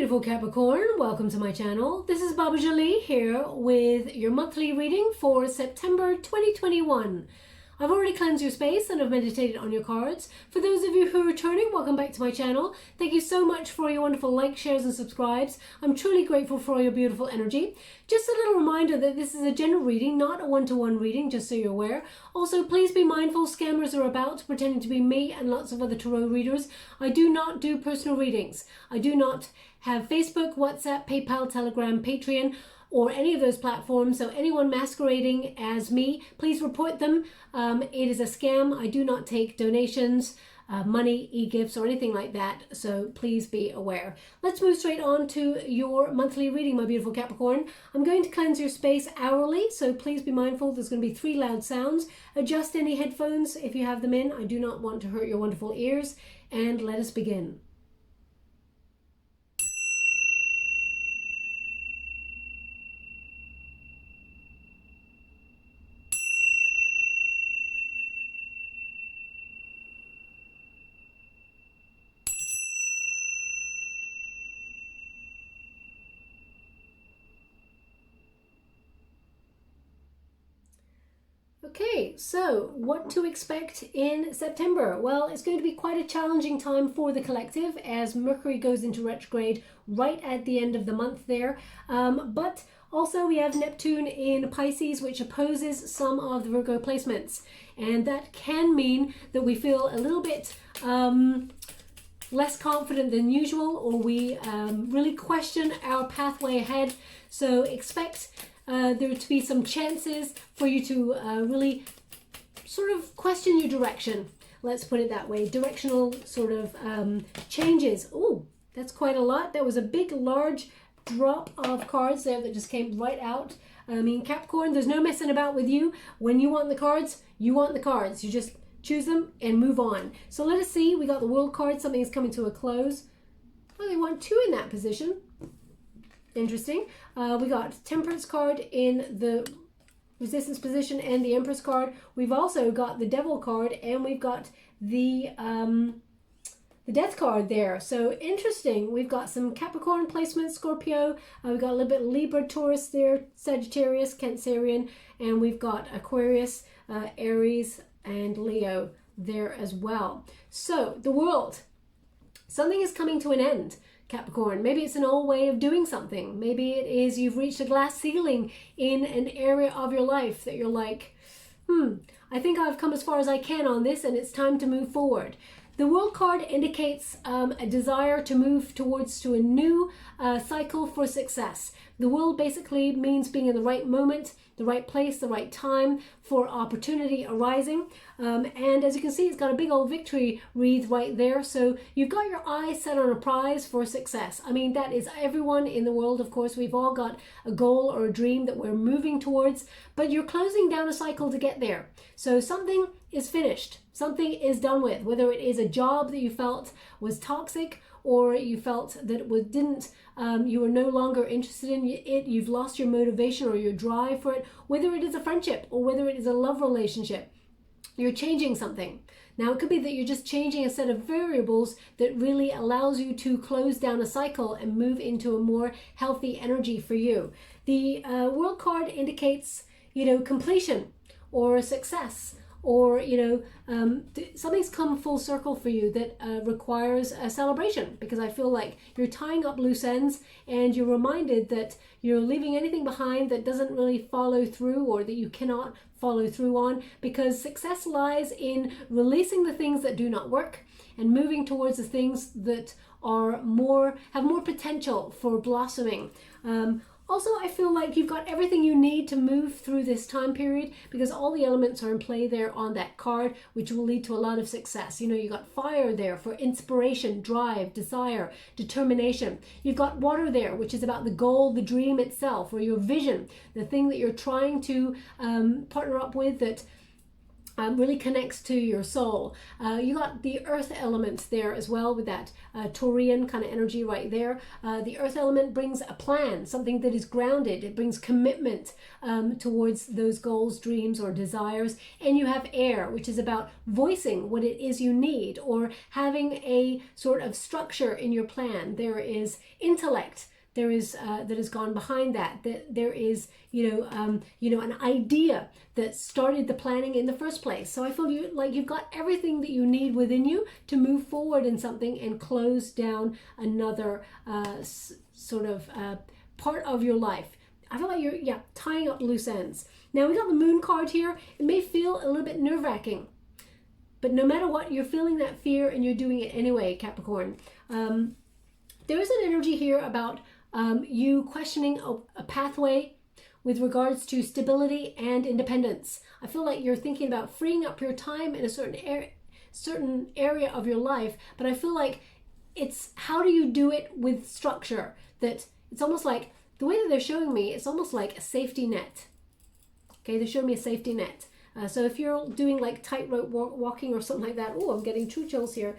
beautiful Capricorn, welcome to my channel. This is Baba Jolie here with your monthly reading for September 2021. I've already cleansed your space and I've meditated on your cards. For those of you who are returning, welcome back to my channel. Thank you so much for your wonderful likes, shares and subscribes. I'm truly grateful for all your beautiful energy. Just a little reminder that this is a general reading, not a one-to-one reading, just so you're aware. Also, please be mindful, scammers are about, pretending to be me and lots of other tarot readers. I do not do personal readings. I do not have Facebook, WhatsApp, PayPal, Telegram, Patreon, or any of those platforms. So anyone masquerading as me, please report them. It is a scam. I do not take donations, money, e-gifts, or anything like that. So please be aware. Let's move straight on to your monthly reading, my beautiful Capricorn. I'm going to cleanse your space hourly, so please be mindful. There's going to be 3 loud sounds. Adjust any headphones if you have them in. I do not want to hurt your wonderful ears. And let us begin. Okay, so what to expect in September? Well, it's going to be quite a challenging time for the collective as Mercury goes into retrograde right at the end of the month there. But also we have Neptune in Pisces, which opposes some of the Virgo placements. And that can mean that we feel a little bit less confident than usual, or we really question our pathway ahead. So expect there to be some chances for you to really sort of question your direction. Let's put it that way. Directional sort of changes. Oh, that's quite a lot. There was a big, large drop of cards there that just came right out. I mean, Capricorn, there's no messing about with you. When you want the cards, you want the cards. You just choose them and move on. So let us see. We got the World card. Something is coming to a close. Oh, they want 2 in that position. Interesting. We got Temperance card in the Resistance position and the Empress card. We've also got the Devil card and we've got the Death card there. So interesting. We've got some Capricorn placement, Scorpio. We've got a little bit Libra, Taurus there, Sagittarius, Cancerian, and we've got Aquarius, Aries, and Leo there as well. So the world, something is coming to an end. Capricorn, maybe it's an old way of doing something. Maybe it is you've reached a glass ceiling in an area of your life that you're like, I think I've come as far as I can on this and it's time to move forward. The World card indicates a desire to move towards a new cycle for success. The World basically means being in the right moment, the right place, the right time for opportunity arising. And as you can see, it's got a big old victory wreath right there. So you've got your eyes set on a prize for success. I mean, that is everyone in the world. Of course, we've all got a goal or a dream that we're moving towards, but you're closing down a cycle to get there. So something is finished. Something is done with, whether it is a job that you felt was toxic or you felt that it didn't, you were no longer interested in it, you've lost your motivation or your drive for it, whether it is a friendship or whether it is a love relationship, you're changing something. Now it could be that you're just changing a set of variables that really allows you to close down a cycle and move into a more healthy energy for you. The World card indicates, completion or success, or something's come full circle for you that requires a celebration, because I feel like you're tying up loose ends and you're reminded that you're leaving anything behind that doesn't really follow through or that you cannot follow through on, because success lies in releasing the things that do not work and moving towards the things that are have more potential for blossoming. Also, I feel like you've got everything you need to move through this time period, because all the elements are in play there on that card, which will lead to a lot of success. You got fire there for inspiration, drive, desire, determination. You've got water there, which is about the goal, the dream itself, or your vision, the thing that you're trying to partner up with that really connects to your soul. You got the earth elements there as well with that Taurian kind of energy right there. The earth element brings a plan, something that is grounded. It brings commitment towards those goals, dreams, or desires. And you have air, which is about voicing what it is you need or having a sort of structure in your plan. There is intellect. There is that has gone behind that. That there is, an idea that started the planning in the first place. So I feel you've got everything that you need within you to move forward in something and close down another part of your life. I feel like you're tying up loose ends. Now we got the Moon card here. It may feel a little bit nerve-wracking, but no matter what, you're feeling that fear and you're doing it anyway, Capricorn. There is an energy here about you questioning a pathway with regards to stability and independence. I feel like you're thinking about freeing up your time in a certain area of your life, but I feel like it's how do you do it with structure? That it's almost like the way that they're showing me, it's almost like a safety net. Okay, they're showing me a safety net. So if you're doing like tightrope walking or something like that, oh, I'm getting true chills here.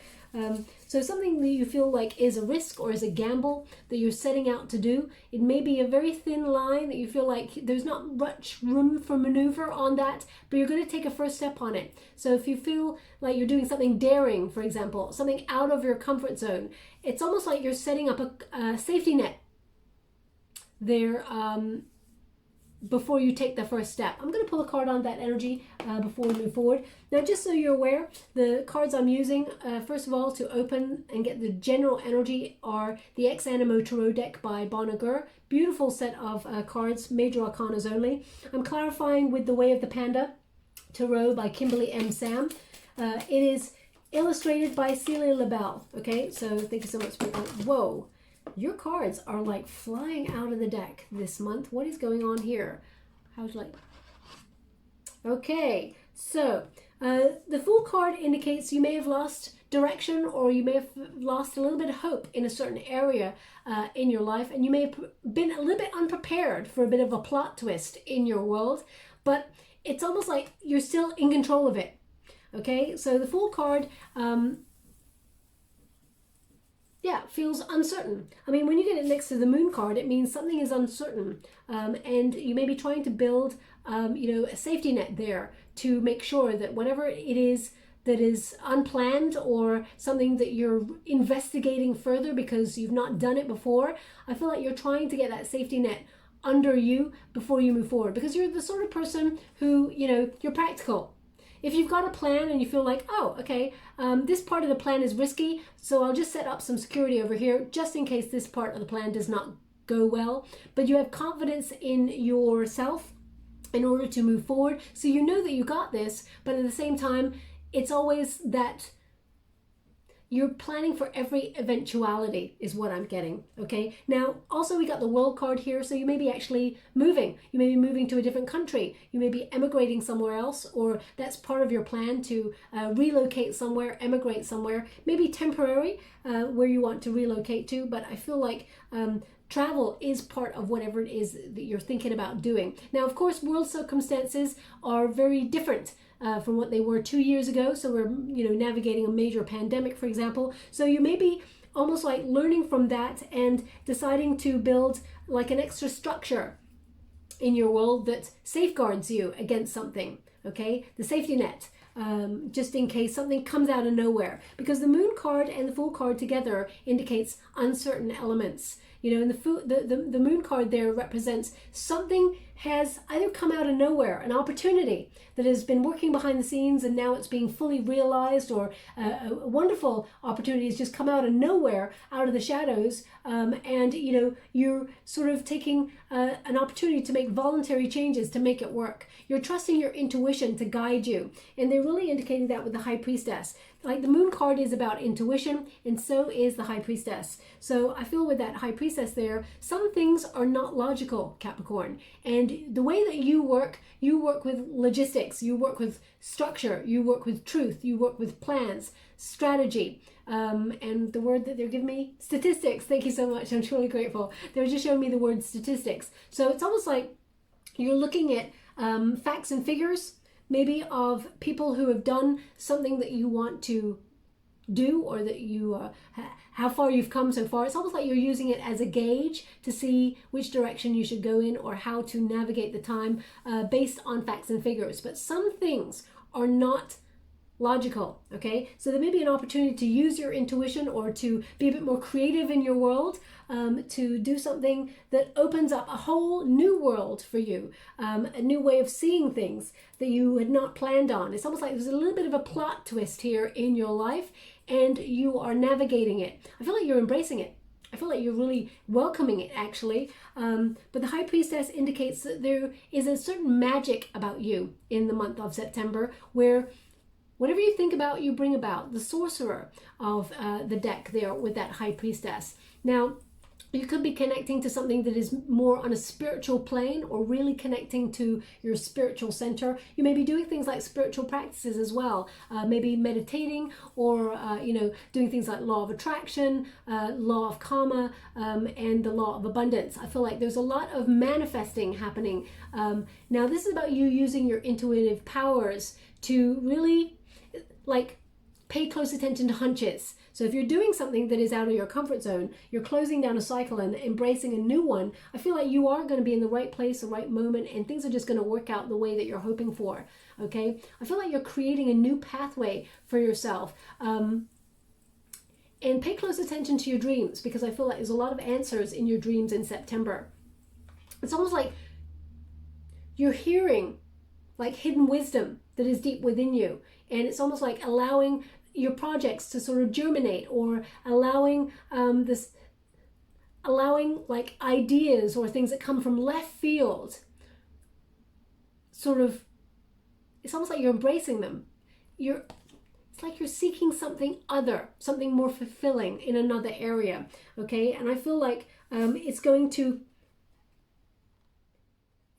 So something that you feel like is a risk or is a gamble that you're setting out to do, it may be a very thin line that you feel like there's not much room for maneuver on that, but you're going to take a first step on it. So if you feel like you're doing something daring, for example, something out of your comfort zone, it's almost like you're setting up a safety net there before you take the first step. I'm going to pull a card on that energy before we move forward. Now, just so you're aware, the cards I'm using, first of all, to open and get the general energy are the Ex Animo Tarot deck by Bonagur. Beautiful set of cards, major arcanas only. I'm clarifying with the Way of the Panda Tarot by Kimberly M. Sam. It is illustrated by Celia LaBelle. Okay, so thank you so much. Whoa. Your cards are like flying out of the deck this month. What is going on here? How's like... Okay, so the Fool card indicates you may have lost direction or you may have lost a little bit of hope in a certain area in your life, and you may have been a little bit unprepared for a bit of a plot twist in your world, but it's almost like you're still in control of it. Okay, so the Fool card... feels uncertain. I mean, when you get it next to the Moon card, it means something is uncertain, and you may be trying to build, a safety net there to make sure that whatever it is that is unplanned or something that you're investigating further because you've not done it before, I feel like you're trying to get that safety net under you before you move forward, because you're the sort of person who, you're practical. If you've got a plan and you feel like, oh, okay, this part of the plan is risky, so I'll just set up some security over here just in case this part of the plan does not go well. But you have confidence in yourself in order to move forward. So you know that you got this, but at the same time, it's always that you're planning for every eventuality is what I'm getting, okay? Now, also we got the World card here, so you may be actually moving. You may be moving to a different country. You may be emigrating somewhere else, or that's part of your plan to relocate somewhere, emigrate somewhere, maybe temporary, where you want to relocate to, but I feel like travel is part of whatever it is that you're thinking about doing. Now, of course, world circumstances are very different from what they were 2 years ago. So we're, navigating a major pandemic, for example. So you may be almost like learning from that and deciding to build like an extra structure in your world that safeguards you against something, okay? The safety net, just in case something comes out of nowhere. Because the Moon card and the Fool card together indicates uncertain elements. And the Moon card there represents something has either come out of nowhere, an opportunity that has been working behind the scenes and now it's being fully realized, or a wonderful opportunity has just come out of nowhere, out of the shadows, and you're sort of taking an opportunity to make voluntary changes to make it work. You're trusting your intuition to guide you, and they're really indicating that with the High Priestess. Like the Moon card is about intuition, and so is the High Priestess. So I feel with that High Priestess there, some things are not logical, Capricorn. And the way that you work with logistics, you work with structure, you work with truth, you work with plans, strategy, and the word that they're giving me, statistics. Thank you so much. I'm truly grateful. They're just showing me the word statistics. So it's almost like you're looking at facts and figures, maybe of people who have done something that you want to do, or that you how far you've come so far. It's almost like you're using it as a gauge to see which direction you should go in, or how to navigate the time based on facts and figures. But some things are not logical, okay? So there may be an opportunity to use your intuition, or to be a bit more creative in your world, to do something that opens up a whole new world for you, a new way of seeing things that you had not planned on. It's almost like there's a little bit of a plot twist here in your life, and you are navigating it. I feel like you're embracing it. I feel like you're really welcoming it, actually. But the High Priestess indicates that there is a certain magic about you in the month of September, where whatever you think about, you bring about. The Sorcerer of the deck there with that High Priestess. Now, you could be connecting to something that is more on a spiritual plane, or really connecting to your spiritual center. You may be doing things like spiritual practices as well, maybe meditating, or doing things like law of attraction, law of karma, and the law of abundance. I feel like there's a lot of manifesting happening. Now, this is about you using your intuitive powers to really pay close attention to hunches. So if you're doing something that is out of your comfort zone, you're closing down a cycle and embracing a new one, I feel like you are going to be in the right place, the right moment, and things are just going to work out the way that you're hoping for, okay? I feel like you're creating a new pathway for yourself. And pay close attention to your dreams, because I feel like there's a lot of answers in your dreams in September. It's almost like you're hearing hidden wisdom that is deep within you. And it's almost like allowing your projects to sort of germinate, or allowing ideas or things that come from left field. It's almost like you're embracing them. It's like you're seeking something other, something more fulfilling in another area, okay? And I feel like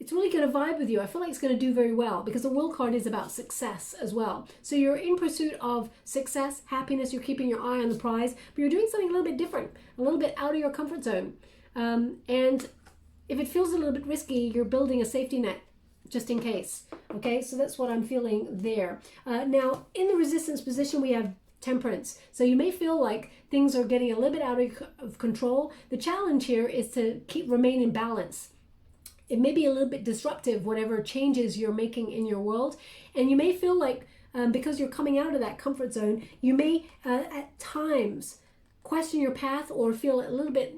it's really going to vibe with you. I feel like it's going to do very well, because the World card is about success as well. So you're in pursuit of success, happiness, you're keeping your eye on the prize, but you're doing something a little bit different, a little bit out of your comfort zone. And if it feels a little bit risky, you're building a safety net just in case. Okay, so that's what I'm feeling there. Now, in the resistance position, we have Temperance. So you may feel like things are getting a little bit out of control. The challenge here is to remain in balance. It may be a little bit disruptive, whatever changes you're making in your world. And you may feel like, because you're coming out of that comfort zone, you may at times question your path, or feel a little bit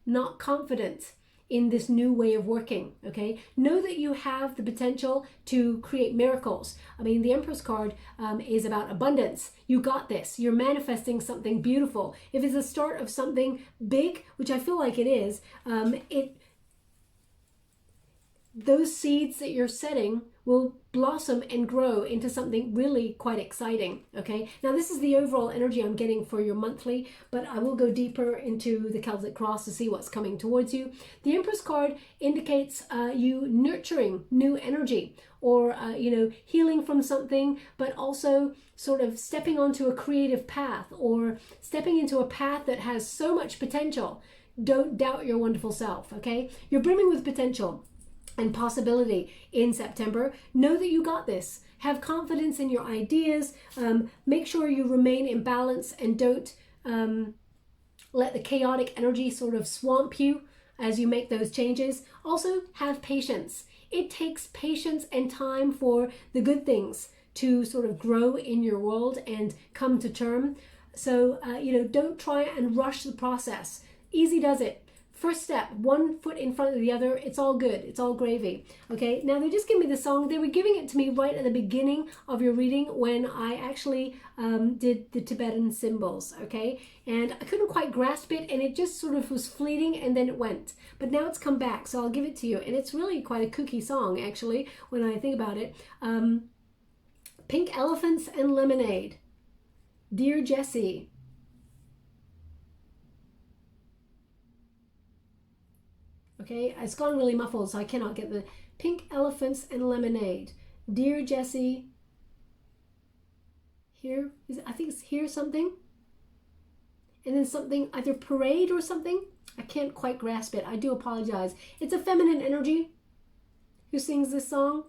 not confident in this new way of working, okay? Know that you have the potential to create miracles. I mean, the Empress card is about abundance. You got this. You're manifesting something beautiful. If it's the start of something big, which I feel like it is, those seeds that you're setting will blossom and grow into something really quite exciting, okay? Now, this is the overall energy I'm getting for your monthly, but I will go deeper into the Celtic Cross to see what's coming towards you. The Empress card indicates you nurturing new energy, or, healing from something, but also sort of stepping onto a creative path, or stepping into a path that has so much potential. Don't doubt your wonderful self, okay? You're brimming with potential and possibility in September. Know that you got this. Have confidence in your ideas. Make sure you remain in balance, and don't let the chaotic energy sort of swamp you as you make those changes. Also, have patience. It takes patience and time for the good things to sort of grow in your world and come to term. So, don't try and rush the process. Easy does it. First step, one foot in front of the other. It's all good. It's all gravy. Okay, now they just gave me the song. They were giving it to me right at the beginning of your reading, when I actually did the Tibetan symbols. Okay, and I couldn't quite grasp it, and it just sort of was fleeting, and then it went. But now it's come back, so I'll give it to you. And it's really quite a kooky song, actually, when I think about it. Pink Elephants and Lemonade. Dear Jessie. Okay, it's gone really muffled, so I cannot get the Pink Elephants and Lemonade. Dear Jessie. Here, I think it's here something. And then something, either parade or something. I can't quite grasp it. I do apologize. It's a feminine energy who sings this song.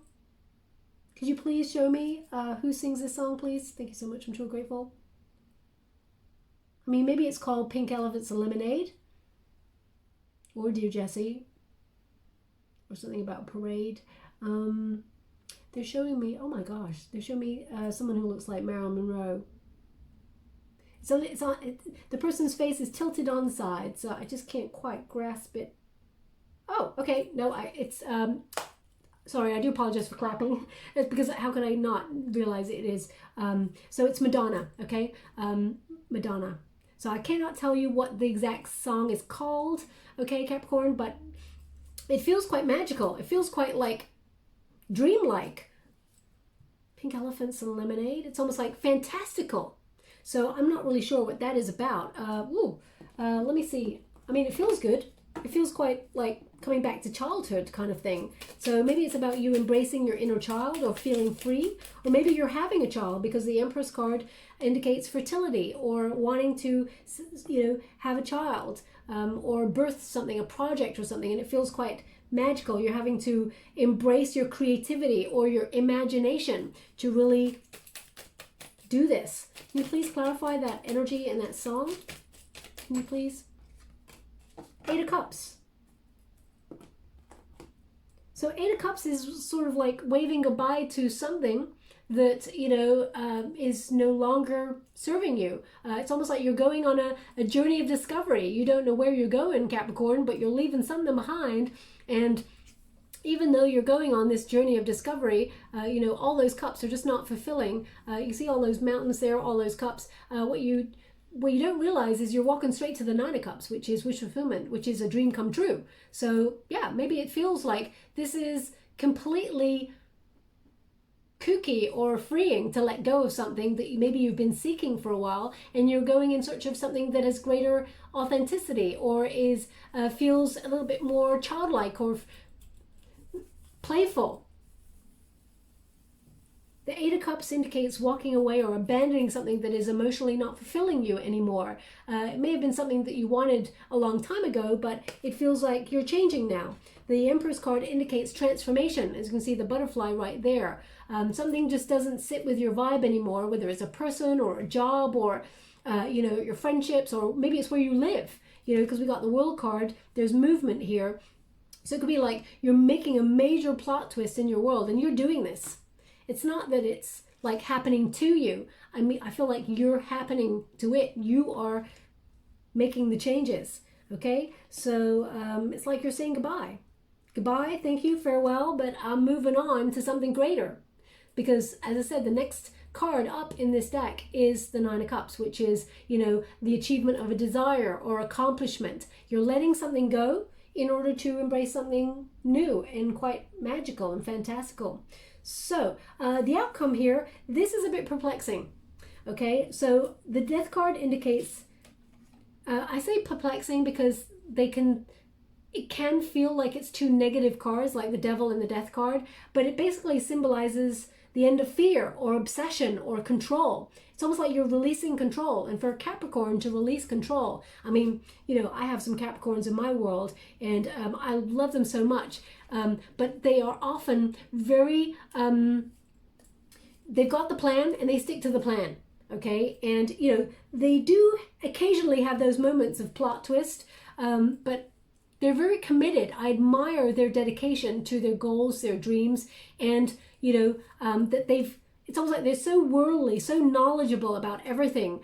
Could you please show me who sings this song, please? Thank you so much. I'm so grateful. I mean, maybe it's called Pink Elephant's Lemonade, or Dear Jessie, or something about Parade. They're showing me, oh my gosh, they're showing me someone who looks like Marilyn Monroe. So the person's face is tilted on the side, so I just can't quite grasp it. Oh, okay, no, it's sorry, I do apologize for clapping. It's because how could I not realize it is? So it's Madonna, okay? Madonna. So I cannot tell you what the exact song is called, okay, Capricorn, but it feels quite magical. It feels quite like dreamlike. Pink Elephants and Lemonade. It's almost like fantastical. So I'm not really sure what that is about. Let me see. I mean, it feels good. It feels quite like coming back to childhood kind of thing. So maybe it's about you embracing your inner child or feeling free, or maybe you're having a child because the Empress card indicates fertility or wanting to, have a child or birth something, a project or something, and it feels quite magical. You're having to embrace your creativity or your imagination to really do this. Can you please clarify that energy in that song? Can you please? Eight of Cups. So Eight of Cups is sort of like waving goodbye to something that, is no longer serving you. It's almost like you're going on a journey of discovery. You don't know where you're going, Capricorn, but you're leaving something behind. And even though you're going on this journey of discovery, all those cups are just not fulfilling. You see all those mountains there, all those cups. What you don't realize is you're walking straight to the Nine of Cups, which is wish fulfillment, which is a dream come true. So yeah, maybe it feels like this is completely kooky or freeing to let go of something that maybe you've been seeking for a while, and you're going in search of something that has greater authenticity or is feels a little bit more childlike or playful. The Eight of Cups indicates walking away or abandoning something that is emotionally not fulfilling you anymore. It may have been something that you wanted a long time ago, but it feels like you're changing now. The Empress card indicates transformation. As you can see, the butterfly right there. Something just doesn't sit with your vibe anymore, whether it's a person or a job or, your friendships, or maybe it's where you live, because we got the World card. There's movement here. So it could be like you're making a major plot twist in your world and you're doing this. It's not that it's like happening to you. I mean, I feel like you're happening to it. You are making the changes, okay? So it's like you're saying goodbye. Goodbye, thank you, farewell, but I'm moving on to something greater. Because, as I said, the next card up in this deck is the Nine of Cups, which is, the achievement of a desire or accomplishment. You're letting something go in order to embrace something new and quite magical and fantastical. So the outcome here, this is a bit perplexing. Okay, so the Death card indicates, I say perplexing because it can feel like it's two negative cards, like the Devil and the Death card, but it basically symbolizes the end of fear or obsession or control. It's almost like you're releasing control. And for a Capricorn to release control, I mean, I have some Capricorns in my world, and I love them so much. But they are often very, they've got the plan and they stick to the plan. Okay. And, they do occasionally have those moments of plot twist, but they're very committed. I admire their dedication to their goals, their dreams, and, that it's almost like they're so worldly, so knowledgeable about everything.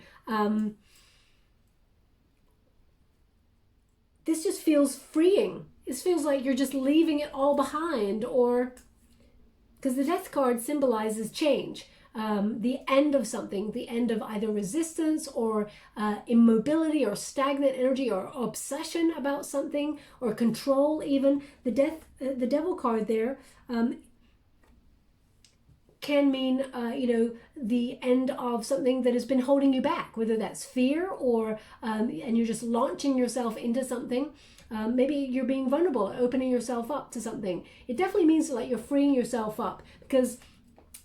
This just feels freeing. This feels like you're just leaving it all behind, or because the Death card symbolizes change, the end of something, the end of either resistance or immobility or stagnant energy or obsession about something or control. Even the Devil card there can mean, the end of something that has been holding you back, whether that's fear or, and you're just launching yourself into something. Maybe you're being vulnerable, opening yourself up to something. It definitely means like you're freeing yourself up, because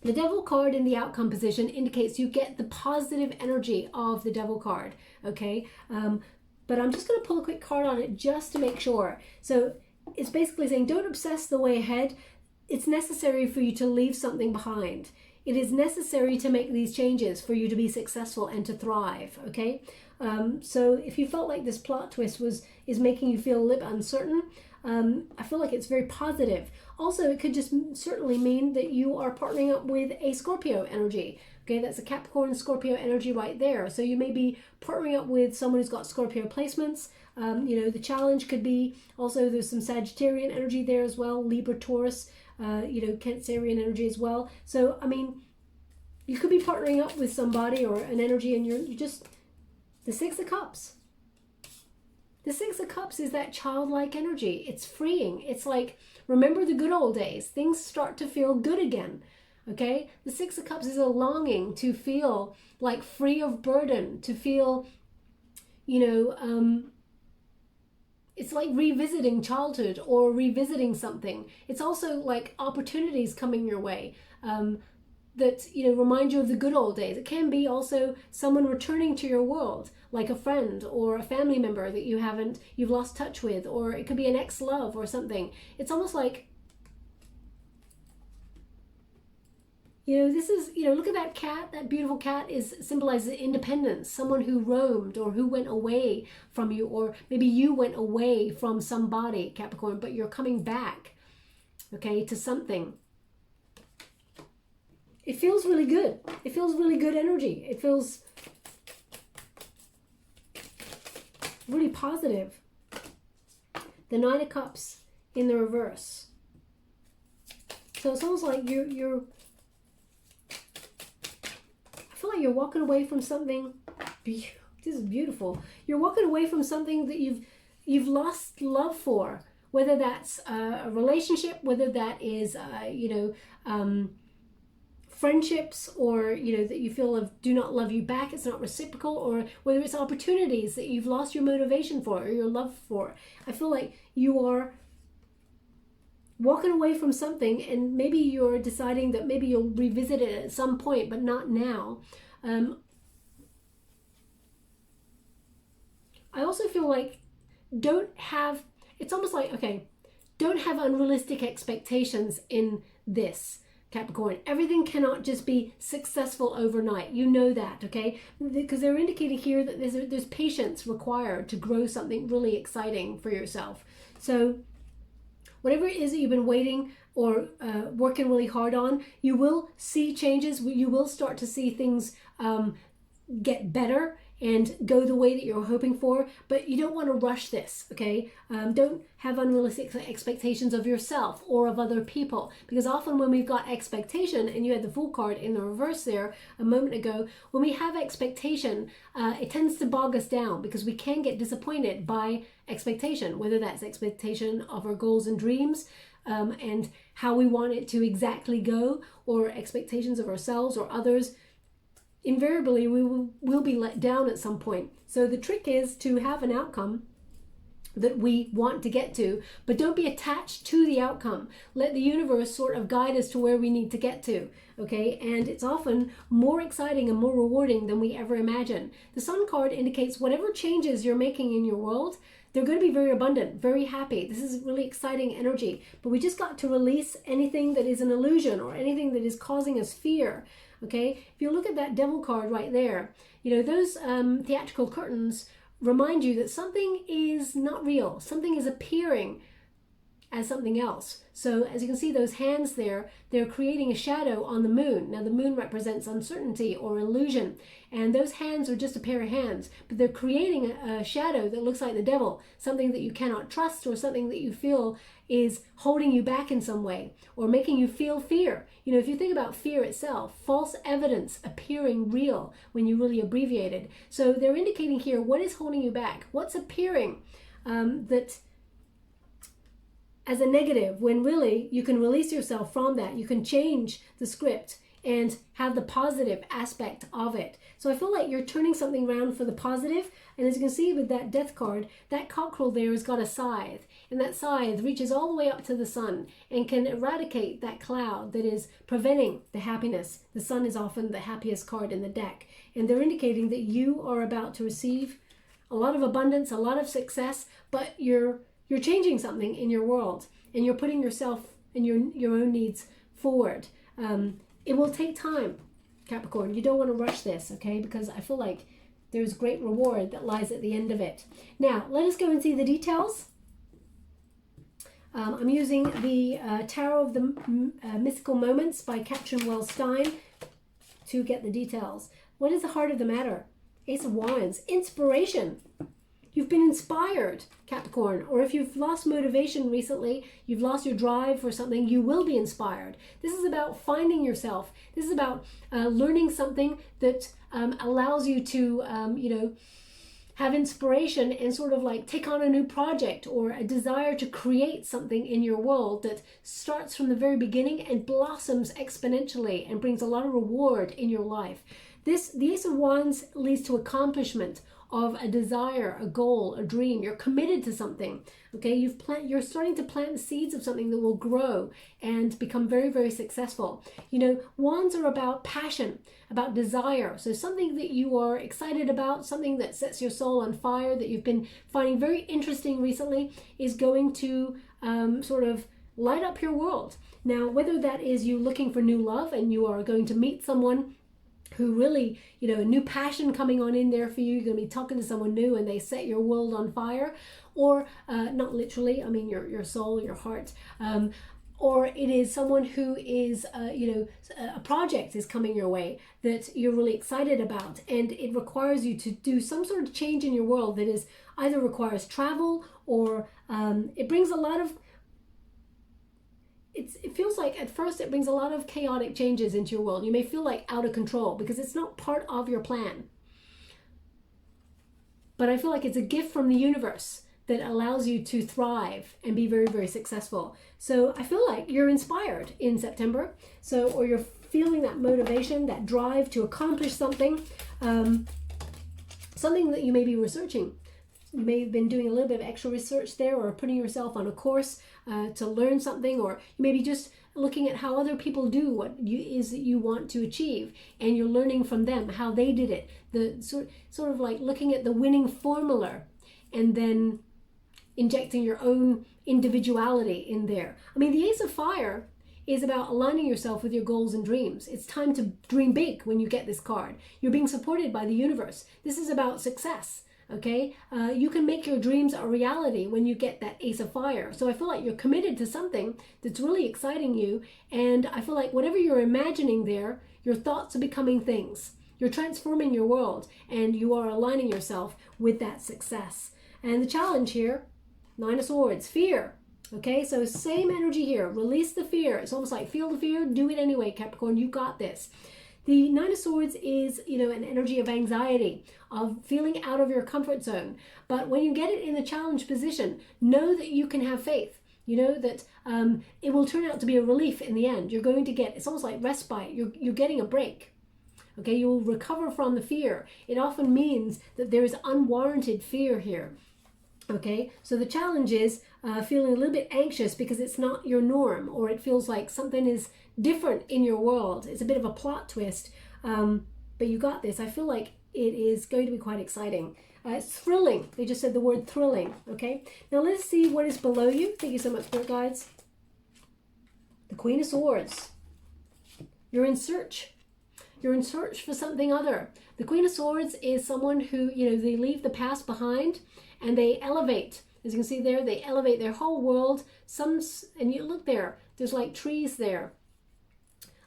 the Devil card in the outcome position indicates you get the positive energy of the Devil card, okay? But I'm just going to pull a quick card on it just to make sure. So it's basically saying don't obsess the way ahead. it's necessary for you to leave something behind. It is necessary to make these changes for you to be successful and to thrive, okay? So if you felt like this plot twist is making you feel a little uncertain, I feel like it's very positive. Also, it could just certainly mean that you are partnering up with a Scorpio energy. Okay, that's a Capricorn Scorpio energy right there. So you may be partnering up with someone who's got Scorpio placements. You know, the challenge could be also there's some Sagittarian energy there as well, Libra, Taurus, you know, Cancerian energy as well. So, I mean, you could be partnering up with somebody or an energy and you just, the Six of Cups. The Six of Cups is that childlike energy. It's freeing. It's like, remember the good old days. Things start to feel good again. Okay? The Six of Cups is a longing to feel like free of burden, to feel, you know, it's like revisiting childhood or revisiting something. It's also like opportunities coming your way that, you know, remind you of the good old days. It can be also someone returning to your world, like a friend or a family member that you've lost touch with, or it could be an ex-love or something. It's almost like, you know, this is, you know, look at that cat. That beautiful cat symbolizes independence. Someone who roamed or who went away from you, or maybe you went away from somebody, Capricorn, but you're coming back, okay, to something. It feels really good. It feels really good energy. It feels really positive. The Nine of Cups in the reverse. So it's almost like you're I feel like you're walking away from something. This is beautiful. You're walking away from something that you've lost love for, whether that's a relationship, whether that is you know, friendships, or you know that you feel do not love you back, it's not reciprocal, or whether it's opportunities that you've lost your motivation for or your love for. I feel like you are walking away from something, and maybe you're deciding that maybe you'll revisit it at some point, but not now. I also feel like it's almost like, okay, don't have unrealistic expectations in this, Capricorn. Everything cannot just be successful overnight. You know that, okay? Because they're indicating here that there's patience required to grow something really exciting for yourself. So whatever it is that you've been waiting or working really hard on, you will see changes. You will start to see things get better and go the way that you're hoping for, but you don't want to rush this, okay? Don't have unrealistic expectations of yourself or of other people, because often when we've got expectation, and you had the Fool card in the reverse there a moment ago, when we have expectation, it tends to bog us down because we can get disappointed by expectation, whether that's expectation of our goals and dreams, and how we want it to exactly go, or expectations of ourselves or others. Invariably, we will be let down at some point. So the trick is to have an outcome that we want to get to, but don't be attached to the outcome. Let the universe sort of guide us to where we need to get to, okay? And it's often more exciting and more rewarding than we ever imagine. The Sun card indicates whatever changes you're making in your world, they're going to be very abundant, very happy. This is really exciting energy, but we just got to release anything that is an illusion or anything that is causing us fear. Okay, if you look at that Devil card right there, you know, those theatrical curtains remind you that something is not real. Something is appearing as something else. So as you can see, those hands there, they're creating a shadow on the moon. Now the moon represents uncertainty or illusion, and those hands are just a pair of hands, but they're creating a shadow that looks like the devil, something that you cannot trust, or something that you feel is holding you back in some way, or making you feel fear. You know, if you think about fear itself, false evidence appearing real when you really abbreviate it. So they're indicating here what is holding you back, what's appearing that as a negative, when really you can release yourself from that. You can change the script and have the positive aspect of it. So I feel like you're turning something around for the positive. And as you can see with that Death card, that cockerel there has got a scythe. And that scythe reaches all the way up to the sun and can eradicate that cloud that is preventing the happiness. The sun is often the happiest card in the deck. And they're indicating that you are about to receive a lot of abundance, a lot of success, but you're changing something in your world, and you're putting yourself and your own needs forward. It will take time, Capricorn. You don't want to rush this, okay? Because I feel like there's great reward that lies at the end of it. Now, let us go and see the details. I'm using the Tarot of the Mystical Moments by CATRIN WELZ STEIN to get the details. What is the heart of the matter? Ace of Wands. Inspiration. You've been inspired, Capricorn. Or if you've lost motivation recently, you've lost your drive for something, you will be inspired. This is about finding yourself. This is about learning something that allows you to, have inspiration and sort of like take on a new project or a desire to create something in your world that starts from the very beginning and blossoms exponentially and brings a lot of reward in your life. The Ace of Wands leads to accomplishment of a desire, a goal, a dream. You're committed to something, okay? You're starting to plant the seeds of something that will grow and become very, very successful. Wands are about passion, about desire. So something that you are excited about, something that sets your soul on fire, that you've been finding very interesting recently, is going to sort of light up your world. Now, whether that is you looking for new love and you are going to meet someone who really, a new passion coming on in there for you, you're going to be talking to someone new and they set your world on fire, or not literally, I mean your soul, your heart, or it is someone who is, a project is coming your way that you're really excited about, and it requires you to do some sort of change in your world that is either requires travel or it brings a lot of, it feels like at first it brings a lot of chaotic changes into your world. You may feel like out of control because it's not part of your plan. But I feel like it's a gift from the universe that allows you to thrive and be very, very successful. So I feel like you're inspired in September. Or you're feeling that motivation, that drive to accomplish something, something that you may be researching. You may have been doing a little bit of extra research there, or putting yourself on a course to learn something, or you may be just looking at how other people do what is that you want to achieve, and you're learning from them how they did it. The sort of like looking at the winning formula and then injecting your own individuality in there. I mean, the Ace of Fire is about aligning yourself with your goals and dreams. It's time to dream big when you get this card. You're being supported by the universe. This is about success. Okay, you can make your dreams a reality when you get that Ace of Fire. So I feel like you're committed to something that's really exciting you, and I feel like whatever you're imagining there, your thoughts are becoming things. You're transforming your world, and you are aligning yourself with that success. And the challenge here, Nine of Swords, fear. Okay, so same energy here. Release the fear. It's almost like feel the fear, do it anyway, Capricorn. You got this. The Nine of Swords is, an energy of anxiety, of feeling out of your comfort zone. But when you get it in the challenge position, know that you can have faith. You know that it will turn out to be a relief in the end. You're going to get, it's almost like respite. You're getting a break. Okay, you will recover from the fear. It often means that there is unwarranted fear here. Okay, so the challenge is feeling a little bit anxious because it's not your norm, or it feels like something is different in your world. It's a bit of a plot twist, but you got this. I feel like it is going to be quite exciting. It's thrilling. They just said the word thrilling. Okay, now let's see what is below you. Thank you so much, Spirit Guides. The Queen of Swords. You're in search. You're in search for something other. The Queen of Swords is someone who, they leave the past behind and they elevate. As you can see there, they elevate their whole world. And you look there, there's like trees there,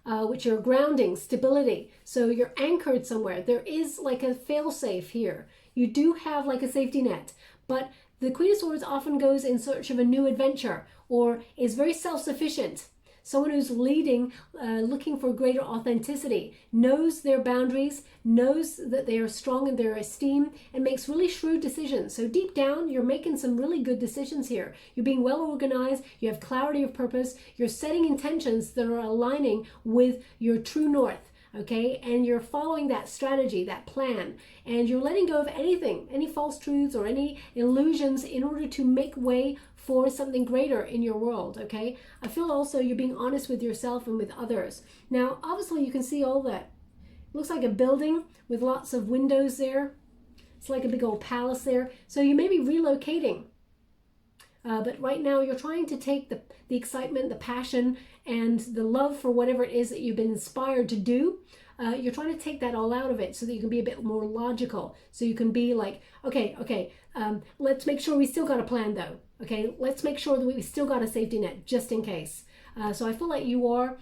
which are grounding, stability. So you're anchored somewhere. There is like a fail-safe here. You do have like a safety net, but the Queen of Swords often goes in search of a new adventure, or is very self-sufficient. Someone who's leading, looking for greater authenticity, knows their boundaries, knows that they are strong in their esteem, and makes really shrewd decisions. So deep down, you're making some really good decisions here. You're being well organized, you have clarity of purpose, you're setting intentions that are aligning with your true north. Okay, and you're following that strategy, that plan, and you're letting go of anything, any false truths or any illusions, in order to make way for something greater in your world. Okay, I feel also you're being honest with yourself and with others. Now, obviously, you can see all that. It looks like a building with lots of windows there. It's like a big old palace there. So you may be relocating. But right now you're trying to take the excitement, the passion, and the love for whatever it is that you've been inspired to do. You're trying to take that all out of it so that you can be a bit more logical. So you can be like, okay, let's make sure we still got a plan though. Okay, let's make sure that we still got a safety net just in case. So I feel like you are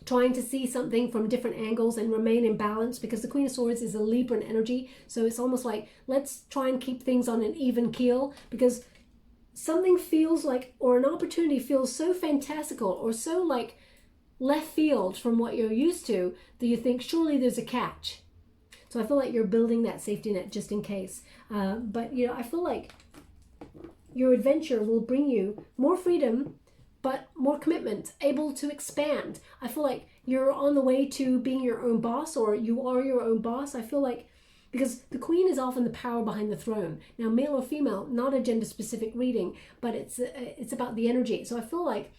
trying to see something from different angles and remain in balance, because the Queen of Swords is a Libran energy. So it's almost like, let's try and keep things on an even keel, because something feels like, or an opportunity feels so fantastical or so like left field from what you're used to, that you think surely there's a catch. So I feel like you're building that safety net just in case. But you know, I feel like your adventure will bring you more freedom, but more commitment, able to expand. I feel like you're on the way to being your own boss, or you are your own boss. I feel like, because the Queen is often the power behind the throne. Now, male or female, not a gender specific reading, but it's about the energy. So I feel like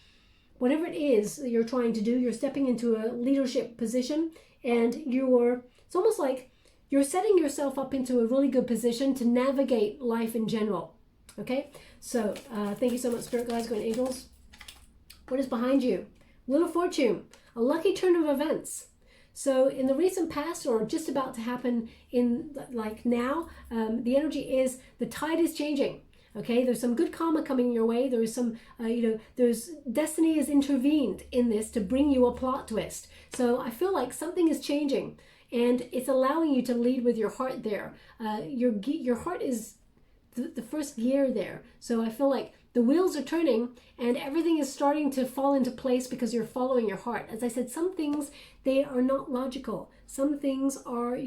whatever it is that you're trying to do, you're stepping into a leadership position, and it's almost like you're setting yourself up into a really good position to navigate life in general. Okay, so thank you so much, Spirit Guides, Guardian Angels. What is behind you? Wheel of Fortune, a lucky turn of events. So in the recent past, or just about to happen in like now, the energy is the tide is changing. Okay, there's some good karma coming your way. There's some, there's destiny has intervened in this to bring you a plot twist. So I feel like something is changing, and it's allowing you to lead with your heart there. Your heart is the first gear there. So I feel like the wheels are turning and everything is starting to fall into place because you're following your heart. As I said, some things, they are not logical. Some things are,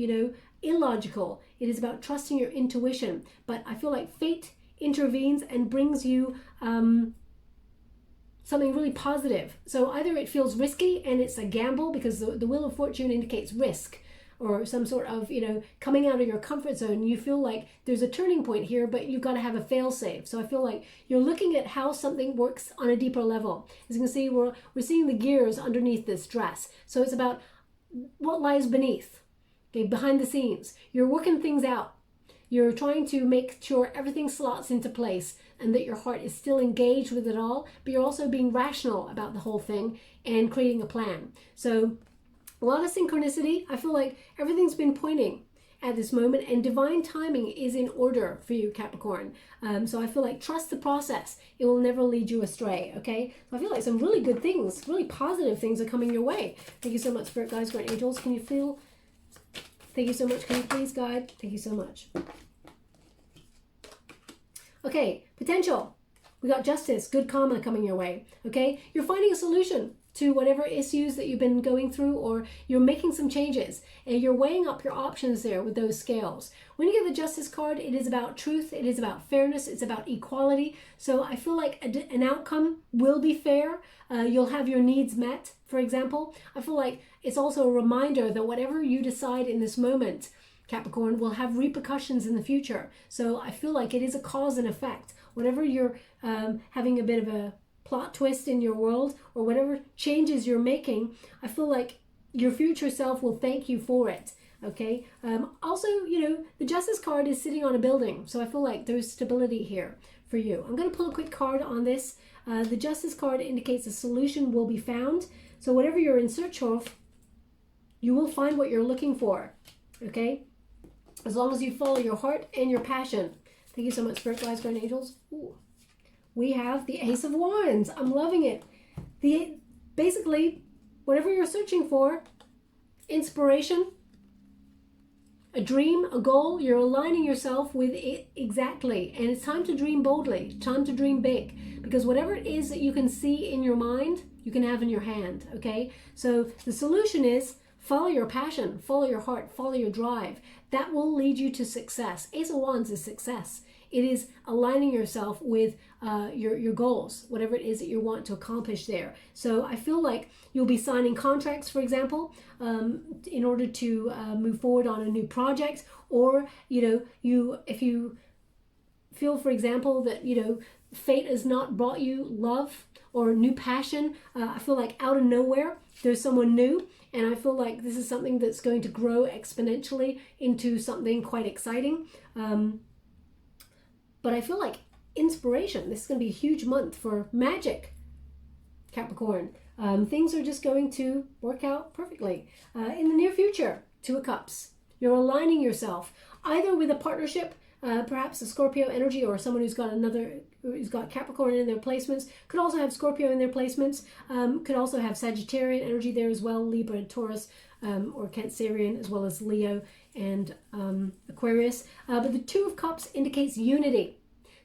illogical. It is about trusting your intuition. But I feel like fate intervenes and brings you something really positive. So either it feels risky and it's a gamble, because the Wheel of Fortune indicates risk, or some sort of, coming out of your comfort zone. You feel like there's a turning point here, but you've got to have a fail-safe. So I feel like you're looking at how something works on a deeper level. As you can see, we're seeing the gears underneath this dress. So it's about what lies beneath, okay, behind the scenes. You're working things out. You're trying to make sure everything slots into place and that your heart is still engaged with it all, but you're also being rational about the whole thing and creating a plan. So a lot of synchronicity. I feel like everything's been pointing at this moment, and divine timing is in order for you, Capricorn. So I feel like trust the process. It will never lead you astray, okay? So I feel like some really good things, really positive things are coming your way. Thank you so much, Spirit Guides, Guardian Angels. Can you feel? Thank you so much. Can you please guide? Thank you so much. Okay, potential. We got justice, good karma coming your way, okay? You're finding a solution to whatever issues that you've been going through, or you're making some changes and you're weighing up your options there with those scales. When you get the Justice card, it is about truth, it is about fairness, it's about equality. So I feel like an outcome will be fair. You'll have your needs met, for example. I feel like it's also a reminder that whatever you decide in this moment, Capricorn, will have repercussions in the future. So I feel like it is a cause and effect. Whatever you're having a bit of a plot twist in your world, or whatever changes you're making, I feel like your future self will thank you for it. Okay. Also, the Justice card is sitting on a building, so I feel like there's stability here for you. I'm going to pull a quick card on this. The Justice card indicates a solution will be found. So whatever you're in search of, you will find what you're looking for. Okay, as long as you follow your heart and your passion. Thank you so much, Spirit Guides, Guardian Angels. Ooh. We have the Ace of Wands. I'm loving it. Basically, whatever you're searching for, inspiration, a dream, a goal, you're aligning yourself with it exactly. And it's time to dream boldly, time to dream big, because whatever it is that you can see in your mind, you can have in your hand, okay? So the solution is follow your passion, follow your heart, follow your drive. That will lead you to success. Ace of Wands is success. It is aligning yourself with your goals, whatever it is that you want to accomplish there. So I feel like you'll be signing contracts, for example, in order to move forward on a new project. Or, if you feel, for example, that, fate has not brought you love or new passion, I feel like out of nowhere, there's someone new. And I feel like this is something that's going to grow exponentially into something quite exciting. But I feel like inspiration. This is going to be a huge month for magic, Capricorn. Things are just going to work out perfectly. In the near future, Two of Cups. You're aligning yourself either with a partnership, perhaps a Scorpio energy, or someone who's got Capricorn in their placements. Could also have Scorpio in their placements. Could also have Sagittarian energy there as well, Libra and Taurus, or Cancerian, as well as Leo and Aquarius. But the Two of Cups indicates unity.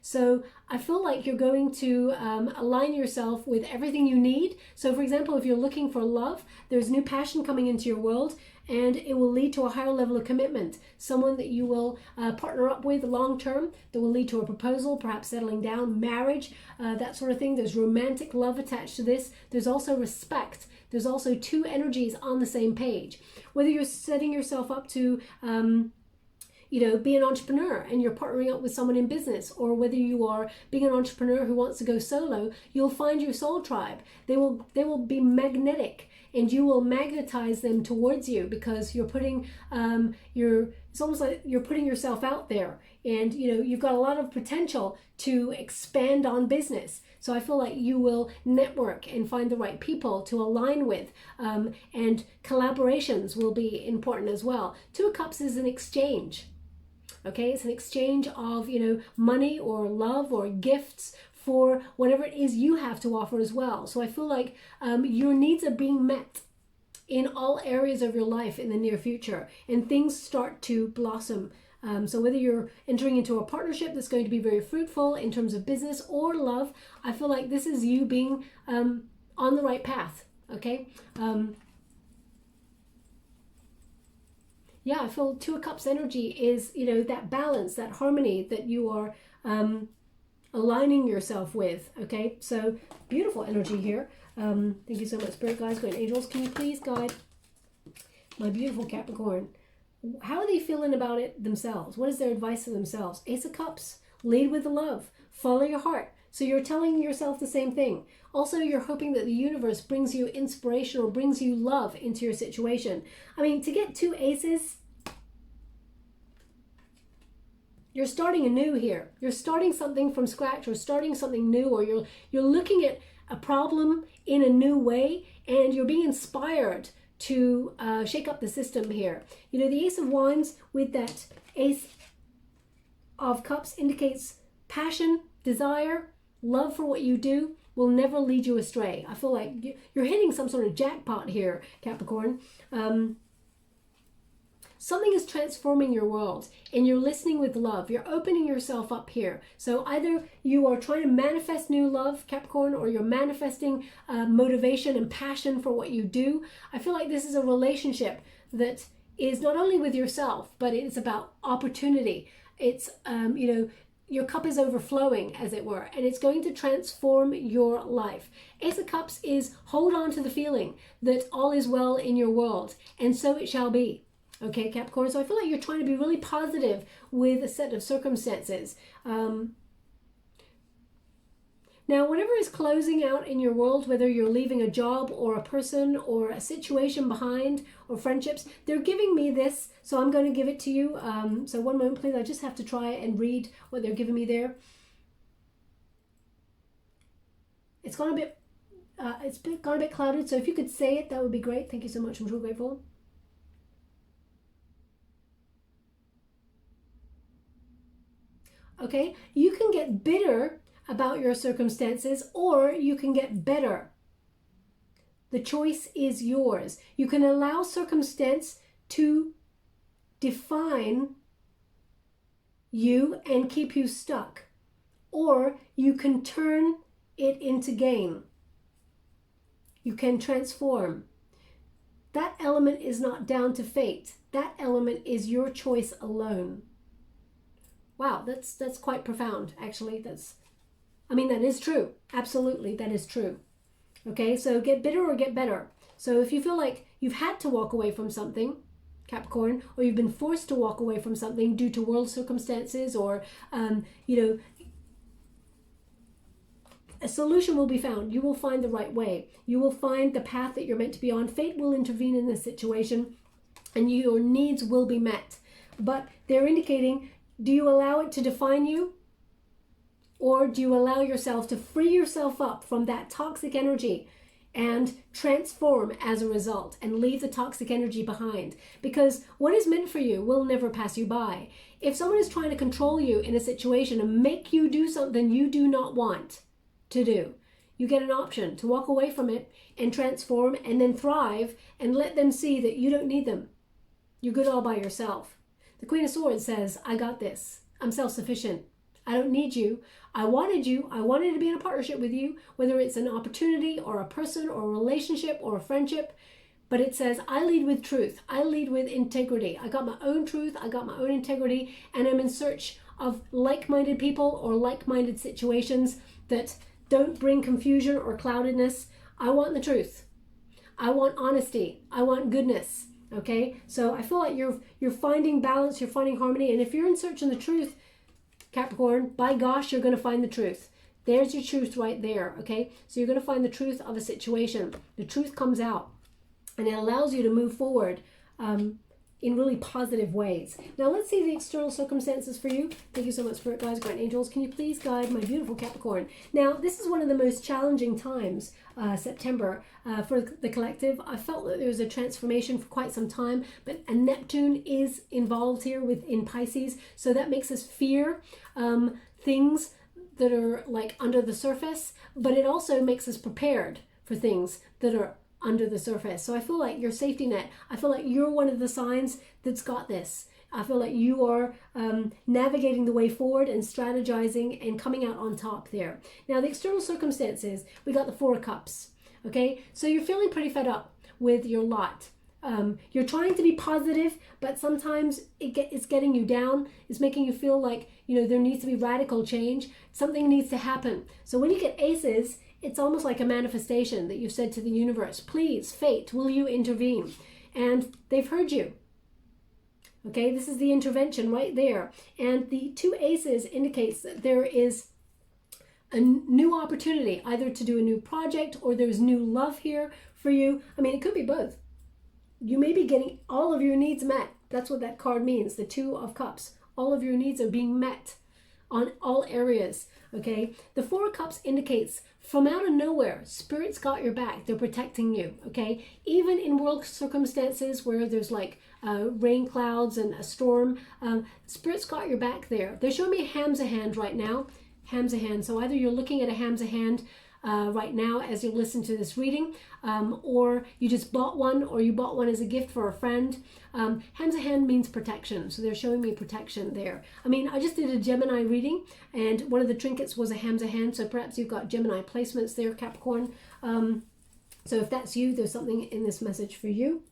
So I feel like you're going to align yourself with everything you need. So for example, if you're looking for love, there's new passion coming into your world, and it will lead to a higher level of commitment. Someone that you will partner up with long term, that will lead to a proposal, perhaps settling down, marriage, that sort of thing. There's romantic love attached to this. There's also respect. There's also two energies on the same page. Whether you're setting yourself up to be an entrepreneur and you're partnering up with someone in business, or whether you are being an entrepreneur who wants to go solo, you'll find your soul tribe. They will be magnetic, and you will magnetize them towards you, because you're putting it's almost like you're putting yourself out there, and you've got a lot of potential to expand on business. So I feel like you will network and find the right people to align with, and collaborations will be important as well. Two of Cups is an exchange. Okay, it's an exchange of, money or love or gifts for whatever it is you have to offer as well. So I feel like your needs are being met in all areas of your life in the near future, and things start to blossom. So whether you're entering into a partnership that's going to be very fruitful in terms of business or love, I feel like this is you being on the right path, okay? Yeah, I feel Two of Cups energy is, that balance, that harmony that you are aligning yourself with, okay? So beautiful energy here. Thank you so much, Spirit Guides, Great Angels. Can you please guide my beautiful Capricorn? How are they feeling about it themselves? What is their advice to themselves? Ace of Cups, lead with the love, follow your heart. So you're telling yourself the same thing. Also, you're hoping that the universe brings you inspiration or brings you love into your situation. I mean, to get two aces, you're starting anew here. You're starting something from scratch, or starting something new, or you're looking at a problem in a new way, and you're being inspired to shake up the system here. The Ace of Wands with that Ace of Cups indicates passion, desire, love for what you do will never lead you astray. I feel like you're hitting some sort of jackpot here, Capricorn. Something is transforming your world, and you're listening with love. You're opening yourself up here. So either you are trying to manifest new love, Capricorn, or you're manifesting motivation and passion for what you do. I feel like this is a relationship that is not only with yourself, but it's about opportunity. It's, your cup is overflowing, as it were, and it's going to transform your life. Ace of Cups is hold on to the feeling that all is well in your world, and so it shall be. Okay, Capricorn, so I feel like you're trying to be really positive with a set of circumstances. Now, whatever is closing out in your world, whether you're leaving a job or a person or a situation behind or friendships, they're giving me this, so I'm going to give it to you. So one moment, please. I just have to try and read what they're giving me there. It's gone a bit, gone a bit clouded, so if you could say it, that would be great. Thank you so much. I'm so grateful. Okay, you can get bitter about your circumstances, or you can get better. The choice is yours. You can allow circumstance to define you and keep you stuck, or you can turn it into gain. You can transform. That element is not down to fate. That element is your choice alone. Wow, that's quite profound, actually. That is true. Absolutely, that is true. Okay, so get bitter or get better. So if you feel like you've had to walk away from something, Capricorn, or you've been forced to walk away from something due to world circumstances, or, a solution will be found. You will find the right way. You will find the path that you're meant to be on. Fate will intervene in this situation, and your needs will be met. But they're indicating, do you allow it to define you, Or do you allow yourself to free yourself up from that toxic energy and transform as a result and leave the toxic energy behind? Because what is meant for you will never pass you by. If someone is trying to control you in a situation and make you do something you do not want to do, you get an option to walk away from it and transform and then thrive and let them see that you don't need them. You're good all by yourself. The Queen of Swords says, I got this. I'm self-sufficient. I don't need you. I wanted you. I wanted to be in a partnership with you, whether it's an opportunity or a person or a relationship or a friendship. But it says, I lead with truth. I lead with integrity. I got my own truth. I got my own integrity. And I'm in search of like-minded people or like-minded situations that don't bring confusion or cloudedness. I want the truth. I want honesty. I want goodness. Okay? So I feel like you're finding balance. You're finding harmony. And if you're in search of the truth, Capricorn, by gosh, you're going to find the truth. There's your truth right there, okay? So you're going to find the truth of a situation. The truth comes out, and it allows you to move forward in really positive ways. Now, let's see the external circumstances for you. Thank you so much, Spirit Guides, Guardian Angels. Can you please guide my beautiful Capricorn? Now, this is one of the most challenging times, September, for the collective. I felt that there was a transformation for quite some time, but a Neptune is involved here in Pisces, so that makes us fear things that are like under the surface, but it also makes us prepared for things that are under the surface. So I feel like your safety net, I feel like you're one of the signs that's got this. I feel like you are navigating the way forward and strategizing and coming out on top there. Now, the external circumstances, we got the Four of Cups, okay? So you're feeling pretty fed up with your lot. You're trying to be positive, but sometimes it's getting you down. It's making you feel like, you know, there needs to be radical change. Something needs to happen. So when you get aces, it's almost like a manifestation that you've said to the universe, please, fate, will you intervene? And they've heard you. Okay, this is the intervention right there. And the two aces indicates that there is a new opportunity, either to do a new project or there's new love here for you. I mean, it could be both. You may be getting all of your needs met. That's what that card means, the Two of Cups. All of your needs are being met on all areas, okay? The Four of Cups indicates from out of nowhere, Spirit's got your back. They're protecting you, okay? Even in world circumstances where there's like rain clouds and a storm, Spirit's got your back there. They're showing me Hamza hand right now. Hamza hand. So either you're looking at a Hamza hand right now as you listen to this reading, or you just bought one, or you bought one as a gift for a friend. Hamza hand means protection, so they're showing me protection there. I mean, I just did a Gemini reading, and one of the trinkets was a Hamza hand, so perhaps you've got Gemini placements there, Capricorn. So if that's you, there's something in this message for you.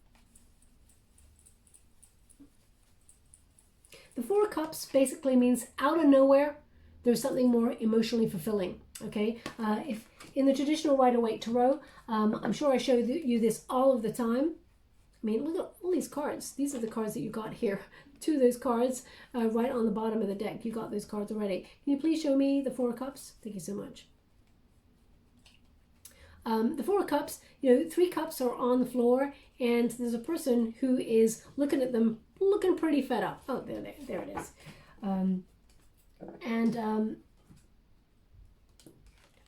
The Four of Cups basically means out of nowhere, there's something more emotionally fulfilling, okay? If in the traditional Rider-Waite Tarot, I'm sure I show you this all of the time. I mean, look at all these cards. These are the cards that you got here. Two of those cards right on the bottom of the deck. You got those cards already. Can you please show me the Four of Cups? Thank you so much. The Four of Cups, you know, three cups are on the floor, and there's a person who is looking at them, looking pretty fed up. Oh, there it is.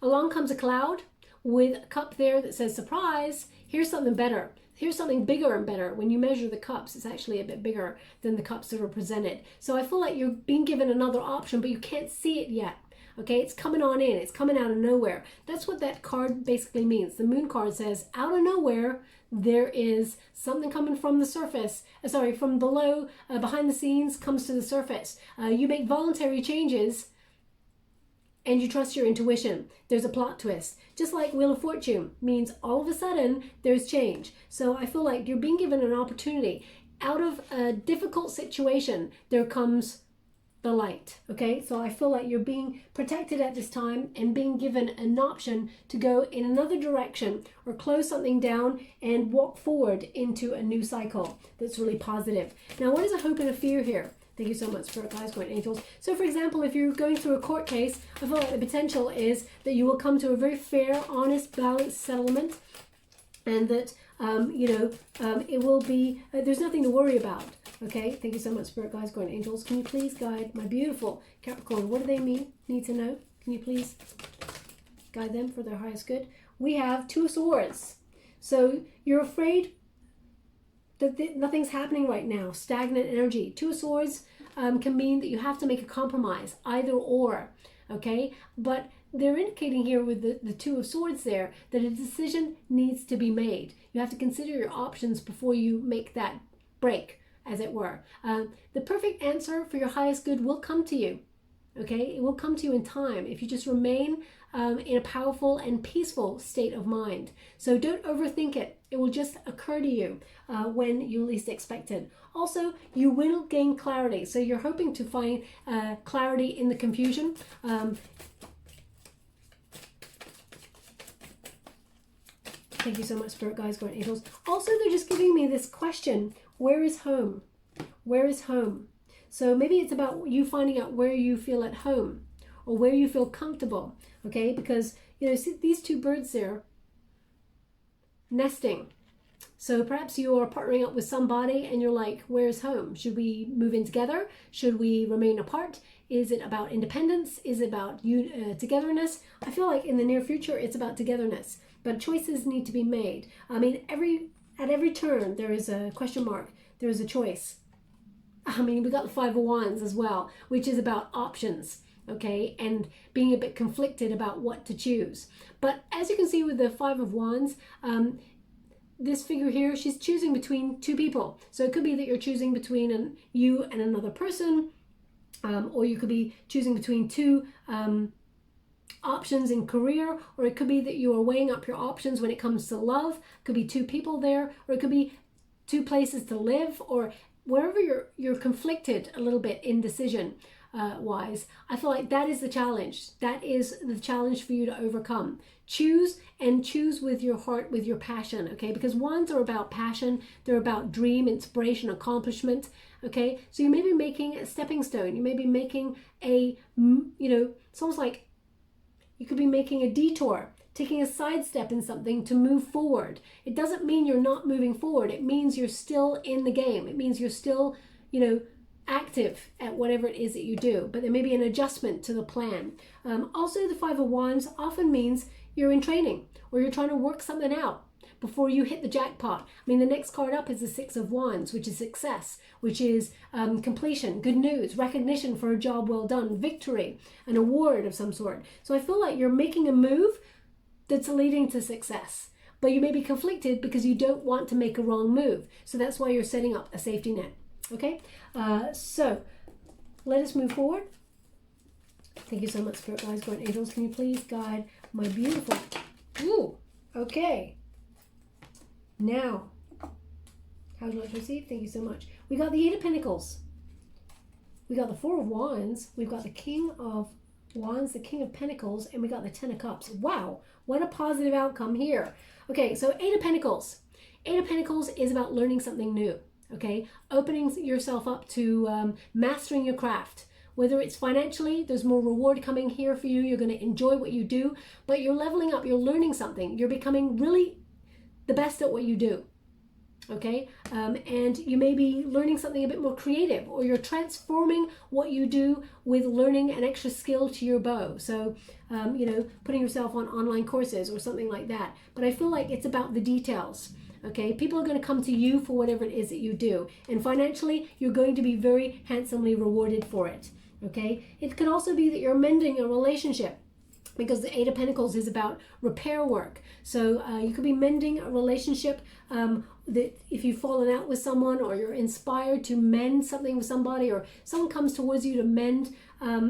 Along comes a cloud with a cup there that says, surprise, here's something better. Here's something bigger and better. When you measure the cups, it's actually a bit bigger than the cups that are presented. So I feel like you're being given another option, but you can't see it yet. Okay, it's coming on in. It's coming out of nowhere. That's what that card basically means. The Moon card says, out of nowhere, there is something coming from the surface. From below, behind the scenes, comes to the surface. You make voluntary changes, and you trust your intuition. There's a plot twist. Just like Wheel of Fortune means all of a sudden there's change. So I feel like you're being given an opportunity. Out of a difficult situation, there comes the light, okay? So I feel like you're being protected at this time and being given an option to go in another direction or close something down and walk forward into a new cycle that's really positive. Now, what is a hope and a fear here? Thank you so much, Spirit Guides, Guardian Angels. So, for example, if you're going through a court case, I feel like the potential is that you will come to a very fair, honest, balanced settlement, and that, it will be, there's nothing to worry about, okay? Thank you so much, Spirit Guides, Guardian Angels. Can you please guide my beautiful Capricorn? What do they need to know? Can you please guide them for their highest good? We have Two of Swords. So you're afraid that nothing's happening right now. Stagnant energy. Two of Swords can mean that you have to make a compromise, either or, okay? But they're indicating here with the Two of Swords there that a decision needs to be made. You have to consider your options before you make that break, as it were. The perfect answer for your highest good will come to you, okay? It will come to you in time if you just remain in a powerful and peaceful state of mind. So don't overthink it. It will just occur to you when you least expect it. Also, you will gain clarity. So you're hoping to find clarity in the confusion. Thank you so much, Spirit Guides, Guardian Angels. Also, they're just giving me this question: where is home? Where is home? So maybe it's about you finding out where you feel at home or where you feel comfortable, okay? Because, you know, see these two birds there nesting. So perhaps you are partnering up with somebody and you're like, where's home? Should we move in together? Should we remain apart? Is it about independence? Is it about togetherness? I feel like in the near future, it's about togetherness. But choices need to be made. I mean, at every turn, there is a question mark. There is a choice. I mean, we got the Five of Wands as well, which is about options, okay? And being a bit conflicted about what to choose. But as you can see with the Five of Wands, this figure here, she's choosing between two people. So it could be that you're choosing between you and another person, or you could be choosing between two options in career, or it could be that you are weighing up your options when it comes to love. It could be two people there, or it could be two places to live, or wherever you're conflicted a little bit in decision wise. I feel like that is the challenge. That is the challenge for you to overcome. Choose, and choose with your heart, with your passion, okay? Because wands are about passion. They're about dream, inspiration, accomplishment, okay? So you may be making a stepping stone. You may be making a, you know, it's almost like you could be making a detour, taking a sidestep in something to move forward. It doesn't mean you're not moving forward. It means you're still in the game. It means you're still, you know, active at whatever it is that you do. But there may be an adjustment to the plan. Also, the Five of Wands often means you're in training or you're trying to work something out before you hit the jackpot. I mean, the next card up is the Six of Wands, which is success, which is completion, good news, recognition for a job well done, victory, an award of some sort. So I feel like you're making a move that's leading to success, but you may be conflicted because you don't want to make a wrong move. So that's why you're setting up a safety net. Okay, so let us move forward. Thank you so much, Spirit Guides, Guardian Angels. Can you please guide my beautiful... Ooh, okay. Now, how would you like to receive? Thank you so much. We got the Eight of Pentacles. We got the Four of Wands. We've got the King of Wands, the King of Pentacles, and we got the Ten of Cups. Wow, what a positive outcome here. Okay, so Eight of Pentacles. Eight of Pentacles is about learning something new, okay? Opening yourself up to mastering your craft. Whether it's financially, there's more reward coming here for you. You're going to enjoy what you do, but you're leveling up. You're learning something. You're becoming really the best at what you do, okay? And you may be learning something a bit more creative, or you're transforming what you do with learning an extra skill to your bow. So, you know, putting yourself on online courses or something like that. But I feel like it's about the details, okay? People are going to come to you for whatever it is that you do. And financially, you're going to be very handsomely rewarded for it, okay? It could also be that you're mending a relationship, because the Eight of Pentacles is about repair work. So you could be mending a relationship that if you've fallen out with someone, or you're inspired to mend something with somebody, or someone comes towards you to mend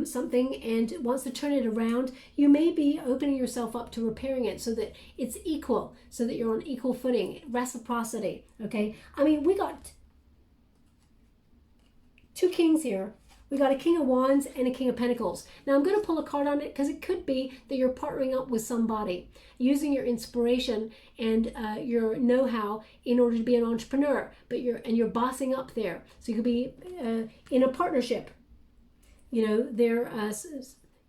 something and wants to turn it around, you may be opening yourself up to repairing it so that it's equal, so that you're on equal footing, reciprocity, okay? I mean, we got two kings here. We got a King of Wands and a King of Pentacles. Now I'm going to pull a card on it because it could be that you're partnering up with somebody, using your inspiration and your know-how in order to be an entrepreneur, but you're bossing up there. So you could be in a partnership. You know, they're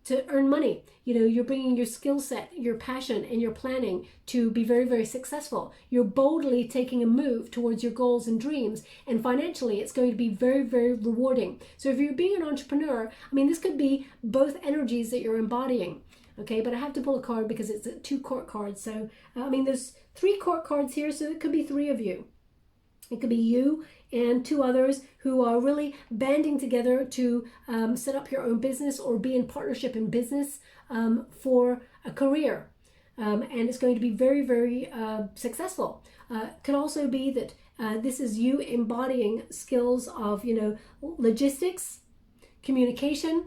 to earn money. You know, you're bringing your skill set, your passion, and your planning to be very, very successful. You're boldly taking a move towards your goals and dreams, and financially it's going to be very, very rewarding. So if you're being an entrepreneur, I mean, this could be both energies that you're embodying. Okay, but I have to pull a card because it's 2 court cards. So, I mean, there's 3 court cards here, so it could be 3 of you. It could be you and 2 others who are really banding together to set up your own business or be in partnership in business for a career. And it's going to be very, very successful. Could also be that this is you embodying skills of, you know, logistics, communication,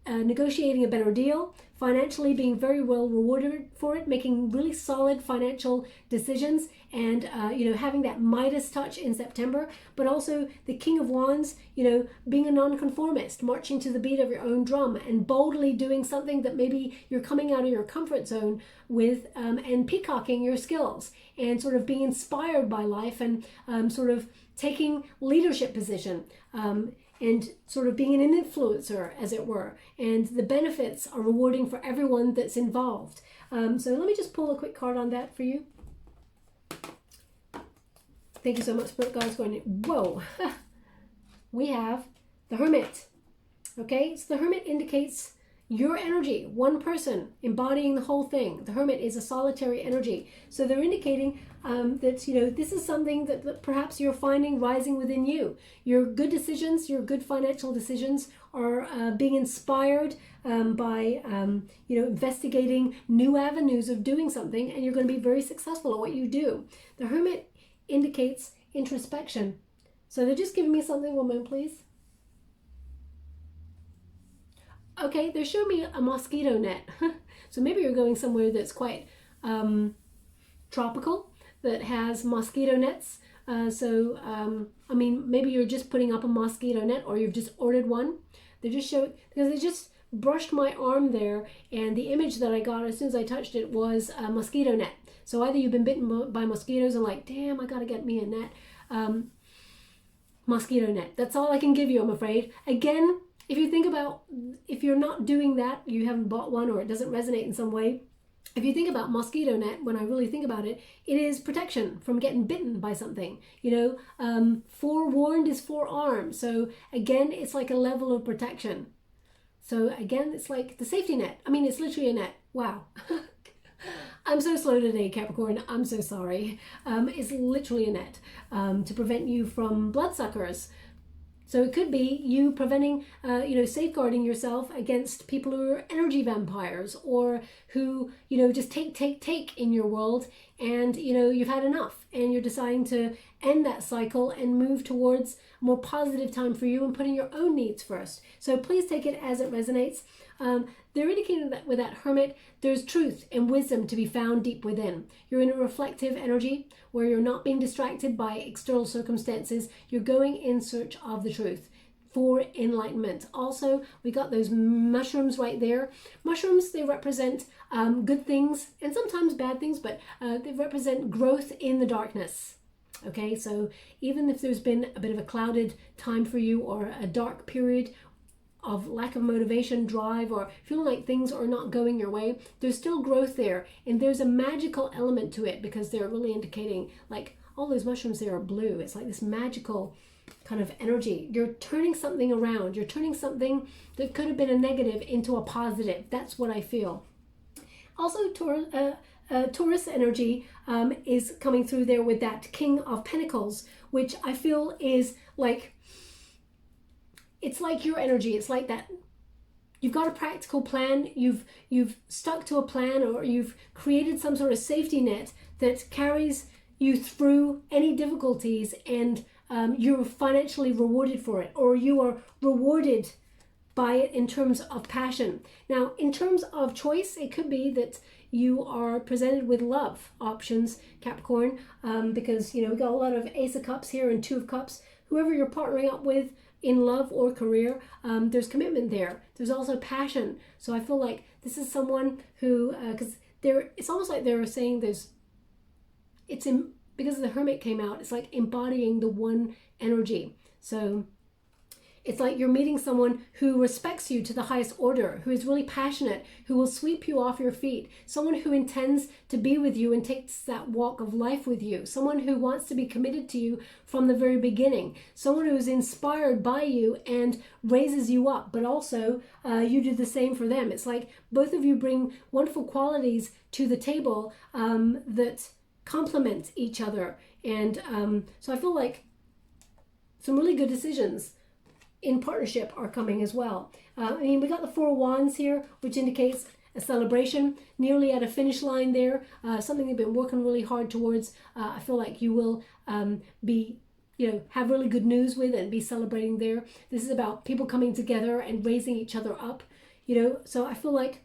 negotiating a better deal, financially being very well rewarded for it, making really solid financial decisions, and you know, having that Midas touch in September, but also the King of Wands, you know, being a nonconformist, marching to the beat of your own drum and boldly doing something that maybe you're coming out of your comfort zone with, and peacocking your skills and sort of being inspired by life and sort of taking leadership position. And sort of being an influencer, as it were. And the benefits are rewarding for everyone that's involved. So let me just pull a quick card on that for you. Thank you so much, Spirit Guides. Going, whoa. We have the Hermit. Okay, so the Hermit indicates your energy, one person embodying the whole thing. The Hermit is a solitary energy. So they're indicating that, you know, this is something that perhaps you're finding rising within you. Your good decisions, your good financial decisions are being inspired by, you know, investigating new avenues of doing something, and you're going to be very successful at what you do. The Hermit indicates introspection. So they're just giving me something. One moment, please. Okay, they're showing me a mosquito net. So maybe you're going somewhere that's quite tropical, that has mosquito nets. I mean, maybe you're just putting up a mosquito net, or you've just ordered one. They just showed, because they just brushed my arm there, and the image that I got as soon as I touched it was a mosquito net. So either you've been bitten by mosquitoes and like, damn, I gotta get me a net. Mosquito net. That's all I can give you, I'm afraid. Again, if you think about, if you're not doing that, you haven't bought one, or it doesn't resonate in some way. If you think about mosquito net, when I really think about it, it is protection from getting bitten by something. You know, forewarned is forearmed. So again, it's like a level of protection. So again, it's like the safety net. I mean, it's literally a net. Wow. I'm so slow today, Capricorn. I'm so sorry. It's literally a net to prevent you from bloodsuckers. So it could be you preventing, you know, safeguarding yourself against people who are energy vampires, or who, you know, just take in your world, and, you know, you've had enough and you're deciding to end that cycle and move towards a more positive time for you and putting your own needs first. So please take it as it resonates. They're indicating that with that Hermit, there's truth and wisdom to be found deep within. You're in a reflective energy where you're not being distracted by external circumstances. You're going in search of the truth for enlightenment. Also, we got those mushrooms right there. Mushrooms, they represent good things and sometimes bad things, but they represent growth in the darkness. Okay, so even if there's been a bit of a clouded time for you, or a dark period of lack of motivation, drive, or feeling like things are not going your way, there's still growth there, and there's a magical element to it, because they're really indicating, like, all those mushrooms there are blue. It's like this magical kind of energy. You're turning something around. You're turning something that could have been a negative into a positive. That's what I feel. Also, Taurus energy is coming through there with that King of Pentacles, which I feel is like, it's like your energy. It's like that you've got a practical plan, you've stuck to a plan, or you've created some sort of safety net that carries you through any difficulties, and you're financially rewarded for it, or you are rewarded by it in terms of passion. Now, in terms of choice, it could be that you are presented with love options, Capricorn, because, you know, we got a lot of Ace of Cups here and Two of Cups. Whoever you're partnering up with in love or career, there's commitment there. There's also passion. So I feel like this is someone who, because it's almost like they're saying because the Hermit came out, it's like embodying the one energy. So It's like you're meeting someone who respects you to the highest order, who is really passionate, who will sweep you off your feet, someone who intends to be with you and takes that walk of life with you, someone who wants to be committed to you from the very beginning, someone who is inspired by you and raises you up, but also you do the same for them. It's like both of you bring wonderful qualities to the table that complement each other. And so I feel like some really good decisions in partnership are coming as well. I mean, we got the Four of Wands here, which indicates a celebration, nearly at a finish line there, something you've been working really hard towards. I feel like you will be, have really good news with and be celebrating there. This is about people coming together and raising each other up, so I feel like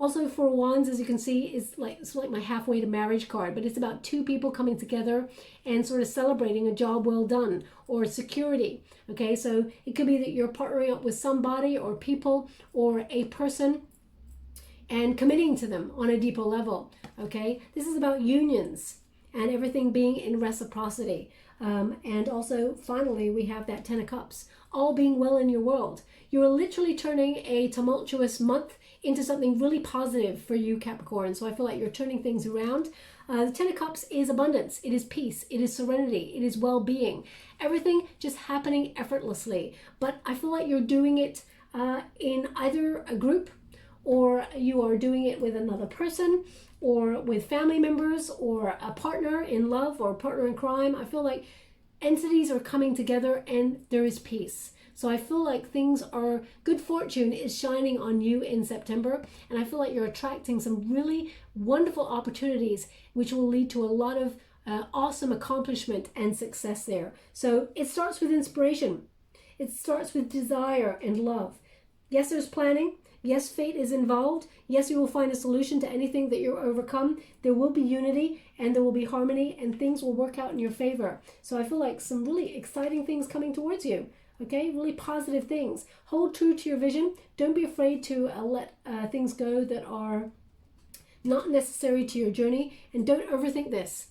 also Four of Wands, as you can see, it's like my halfway to marriage card, but it's about two people coming together and sort of celebrating a job well done or security. Okay, so it could be that you're partnering up with somebody or people or a person and committing to them on a deeper level. Okay, this is about unions and everything being in reciprocity. And also, finally, we have that Ten of Cups, all being well in your world. You're literally turning a tumultuous month into something really positive for you, Capricorn. So I feel like you're turning things around. The Ten of Cups is abundance. It is peace. It is serenity. It is well-being. Everything just happening effortlessly. But I feel like you're doing it in either a group, or you are doing it with another person, or with family members, or a partner in love, or a partner in crime. I feel like entities are coming together and there is peace. So I feel like good fortune is shining on you in September, and I feel like you're attracting some really wonderful opportunities, which will lead to a lot of awesome accomplishment and success there. So it starts with inspiration. It starts with desire and love. Yes, there's planning. Yes, fate is involved. Yes, you will find a solution to anything that you're overcome. There will be unity and there will be harmony, and things will work out in your favor. So I feel like some really exciting things coming towards you. Okay, really positive things. Hold true to your vision. Don't be afraid to let things go that are not necessary to your journey, and don't overthink this.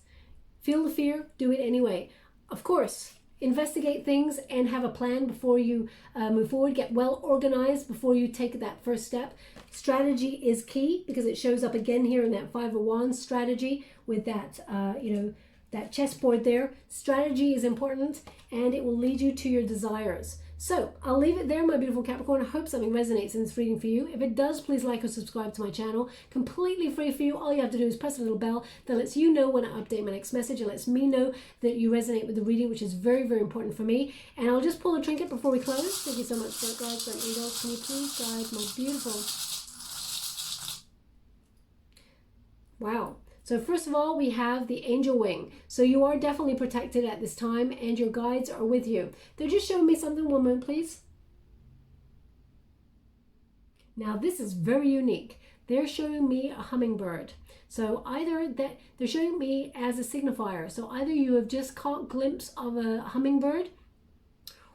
Feel the fear, do it anyway. Of course, investigate things and have a plan before you move forward. Get well organized before you take that first step. Strategy is key, because it shows up again here in that Five of Wands strategy with that, that chessboard there. Strategy is important, and it will lead you to your desires. So I'll leave it there, my beautiful Capricorn. I hope something resonates in this reading for you. If it does, please like or subscribe to my channel. Completely free for you. All you have to do is press the little bell that lets you know when I update my next message. It lets me know that you resonate with the reading, which is very, very important for me. And I'll just pull a trinket before we close. Thank you so much for it, guys. And angels, can you please guide my beautiful... Wow. So first of all, we have the angel wing. So you are definitely protected at this time, and your guides are with you. They're just showing me something. One moment, please. Now this is very unique. They're showing me a hummingbird. So either that they're showing me as a signifier. So either you have just caught a glimpse of a hummingbird,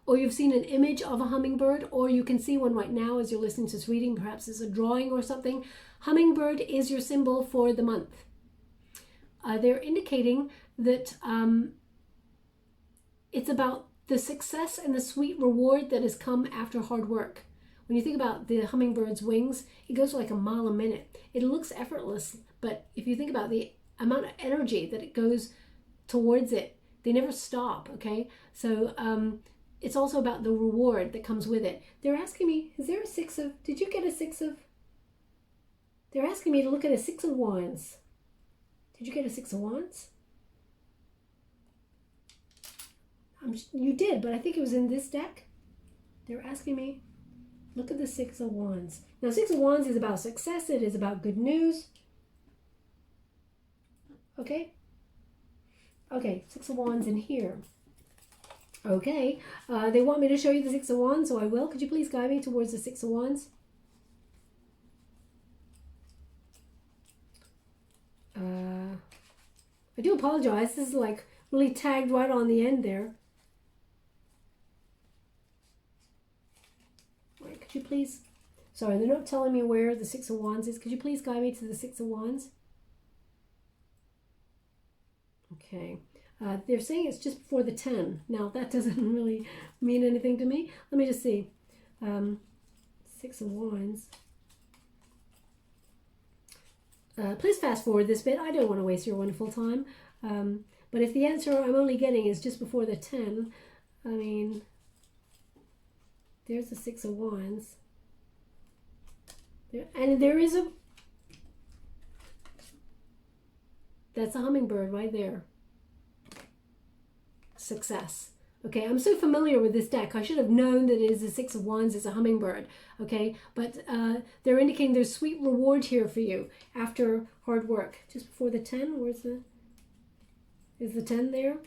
or you've seen an image of a hummingbird, or you can see one right now as you're listening to this reading. Perhaps it's a drawing or something. Hummingbird is your symbol for the month. They're indicating that it's about the success and the sweet reward that has come after hard work. When you think about the hummingbird's wings, it goes like a mile a minute. It looks effortless, but if you think about the amount of energy that it goes towards it, they never stop, okay? So it's also about the reward that comes with it. They're asking me, is there a Six of... Did you get a Six of... They're asking me to look at a Six of Wands. Did you get a Six of Wands? You did, but I think it was in this deck. They're asking me, look at the Six of Wands. Now, Six of Wands is about success. It is about good news. Okay? Okay, Six of Wands in here. Okay. They want me to show you the Six of Wands, so I will. Could you please guide me towards the Six of Wands? I do apologize. This is like really tagged right on the end there. Right, could you please... Sorry, they're not telling me where the Six of Wands is. Could you please guide me to the Six of Wands? Okay. They're saying it's just before the 10. Now, that doesn't really mean anything to me. Let me just see. 6 of Wands. Please fast forward this bit. I don't want to waste your wonderful time. But if the answer I'm only getting is just before the 10, I mean, there's the 6 of Wands. And there is a... That's a hummingbird right there. Success. Okay, I'm so familiar with this deck. I should have known that it is a 6 of Wands. It's a hummingbird. Okay, but they're indicating there's sweet reward here for you after hard work. Just before the 10, where's the... Is the 10 there?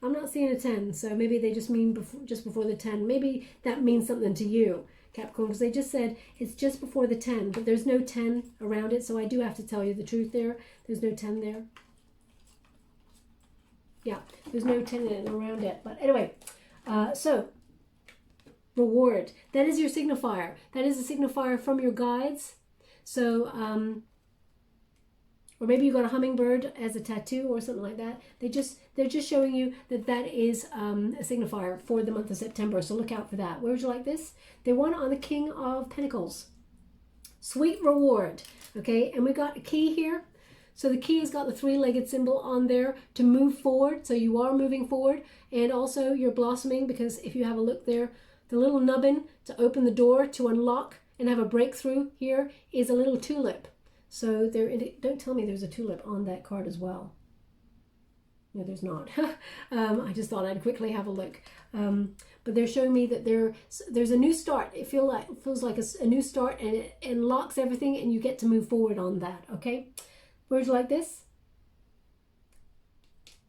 I'm not seeing a 10, so maybe they just mean just before the 10. Maybe that means something to you, Capricorn, because they just said it's just before the 10, but there's no 10 around it, so I do have to tell you the truth there. There's no 10 there. Yeah, there's no 10 around it. But anyway, so reward. That is your signifier. That is a signifier from your guides. So, or maybe you got a hummingbird as a tattoo or something like that. They're just showing you that that is a signifier for the month of September. So look out for that. Where would you like this? They want it on the King of Pentacles. Sweet reward. Okay, and we got a key here. So the key has got the three-legged symbol on there to move forward. So you are moving forward, and also you're blossoming, because if you have a look there, the little nubbin to open the door to unlock and have a breakthrough here is a little tulip. So there, don't tell me there's a tulip on that card as well. No, there's not. I just thought I'd quickly have a look. But they're showing me that there's a new start. It feels like a new start, and it unlocks everything, and you get to move forward on that. Okay. Where would you like this?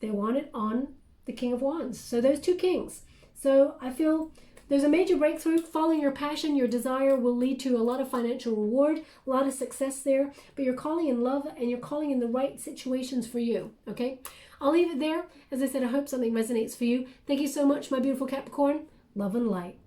They want it on the King of Wands. So those two kings. So I feel there's a major breakthrough. Following your passion, your desire will lead to a lot of financial reward, a lot of success there. But you're calling in love, and you're calling in the right situations for you. Okay? I'll leave it there. As I said, I hope something resonates for you. Thank you so much, my beautiful Capricorn. Love and light.